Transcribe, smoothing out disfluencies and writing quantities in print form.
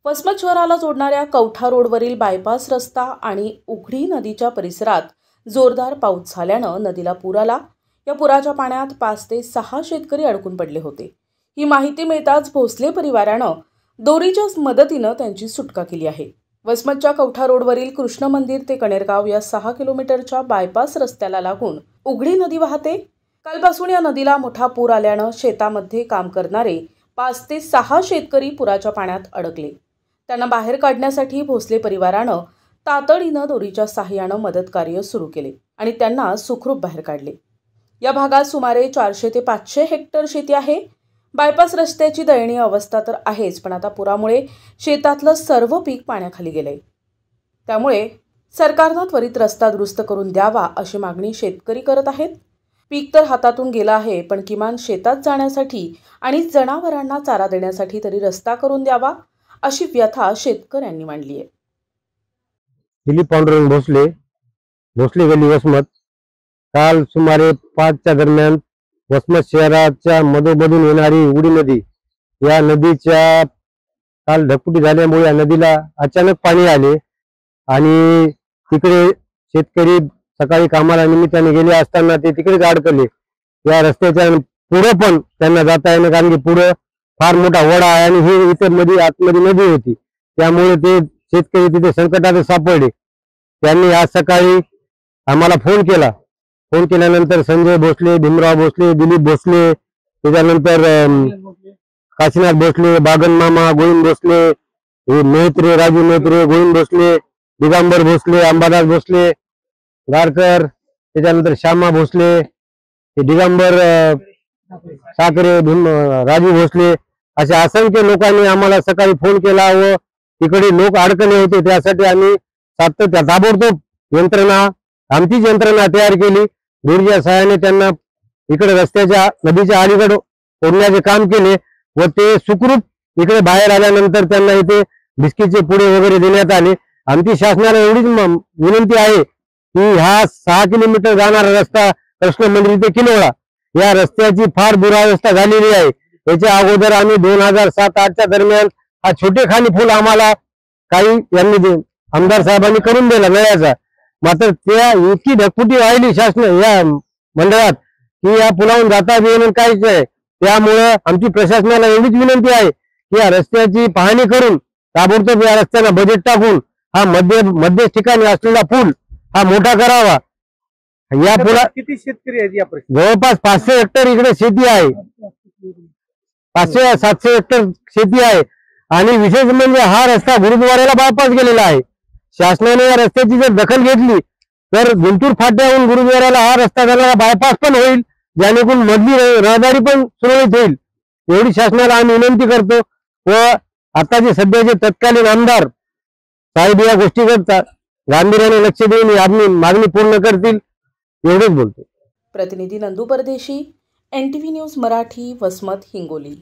वसमत शहराला जोडणाऱ्या कवठा रोडवरील बायपास रस्ता आणि उघडी नदीच्या परिसरात जोरदार पाऊस झाल्यानं नदीला पूर आला। या पुराच्या पाण्यात 5 ते 6 शेतकरी अडकून पडले होते। ही माहिती मिळताच भोसले परिवारानं दोरीच्या मदतीनं त्यांची सुटका केली आहे। वसमतच्या कवठा रोडवरील कृष्ण मंदिर ते कणेरगाव या 6 किलोमीटरच्या बायपास रस्त्याला लागून उघडी नदी वाहते। कालपासून या नदीला मोठा पूर आल्यानं शेतामध्ये काम करणारे 5 ते 6 शेतकरी पुराच्या पाण्यात अडकले। त्यांना बाहेर काढण्यासाठी भोसले परिवारानं तातडीनं दोरीच्या सहाय्यानं मदत कार्य सुरू केले आणि त्यांना सुखरूप बाहेर काढले। या भागात सुमारे 400 ते 500 हेक्टर शेती आहे। बायपास रस्त्याची दयनीय अवस्था तर आहेच, पण आता पुरामुळे शेतातलं सर्व पीक पाण्याखाली गेलंय। त्यामुळे सरकारनं त्वरित रस्ता दुरुस्त करून द्यावा अशी मागणी शेतकरी करत आहेत। पीक तर हातातून गेलं आहे, पण किमान शेतात जाण्यासाठी आणि जनावरांना चारा देण्यासाठी तरी रस्ता करून द्यावा अशी व्यथा शेतकऱ्यांनी मांडली आहे। दिलीप पांडुरंग भोसले, भोसले गल्ली वसमत। काल सुमारे 5च्या दरम्यान वसमत शहराच्या मधोमधून येणारी उघडी नदी, या नदीच्या काल ढगफुटी झाल्यामुळे या नदीला अचानक पाणी आले आणि तिकडे शेतकरी सकाळी कामाला निमित्ताने गेले असताना ते तिकडेच अडकले। या रस्त्याच्या पुढे पण त्यांना जाता येणं, कारण की पुढे फार मोठा वडा आहे आणि ही इतर मध्ये आतमध्ये नदी होती, त्यामुळे ते शेतकरी तिथे संकटात सापडले। त्यांनी आज सकाळी आम्हाला फोन केला। फोन केल्यानंतर संजय भोसले, भीमराव भोसले, दिलीप भोसले, त्याच्यानंतर काशीनाथ भोसले, बागन मामा, गोविंद भोसले, मेहत्रे, राजू मेहत्रे, गोविंद भोसले, दिगंबर भोसले, अंबादास भोसले गारकर, त्याच्यानंतर श्यामा भोसले, दिगंबर साखरे, राजू भोसले, अशा असंख्य लोकांनी आम्हाला सकाळी फोन केला व तिकडे लोक अडकले होते। त्यासाठी आम्ही ताबडतोब यंत्रणा, आमचीच यंत्रणा तयार केली। दोरीच्या सहाय्याने त्यांना इकडे रस्त्याच्या नदीच्या अलीकडे ओढण्याचे काम केले व ते सुखरूप इकडे बाहेर आल्यानंतर त्यांना इथे बिस्किटचे पुडे वगैरे देण्यात आले। आमची शासनाला एवढीच विनंती आहे की हा 6 किलोमीटर जाणारा रस्ता कृष्ण मंदिर ते किनवळा, या रस्त्याची फार दुरावस्था झालेली आहे। याच्या अगोदर आम्ही 2007-8च्या दरम्यान हा छोटे खाली पूल आम्हाला काही यांनी आमदार साहेबांनी करून दिला नळ्याचा, मात्र त्या इतकी ढगफुटी वाहिली शासन या मंडळात की या पुलावून जाता येणं काहीच नाही। त्यामुळे आमची प्रशासनाला एवढीच विनंती आहे की या रस्त्याची पाहणी करून ताबडतोब या रस्त्याला बजेट टाकून हा मध्य ठिकाणी असलेला पूल हा मोठा करावा। या पुला किती शेतकरी आहेत या जवळपास 500 हेक्टर इकडे शेती आहे, 500-700 हेक्टर शेती आहे आणि विशेष म्हणजे हा रस्ता गुरुद्वाराला बायपास गेलेला आहे। शासनाने या रस्त्याची जर दखल घेतली तर गुंटूर फाट्याहून गुरुद्वाराला हा रस्ता झालेला बायपास पण होईल, जेणेकरून मधली रहदारी पण सुरळीत होईल। एवढी शासनाला आम्ही विनंती करतो व आताचे सध्याचे तत्कालीन आमदार साहेब या गोष्टीकडे गांभीर्याने लक्ष देऊन आपली मागणी पूर्ण करतील, एवढेच बोलतो। प्रतिनिधी नंदू परदेशी, NTV न्यूज मराठी, वसमत, हिंगोली।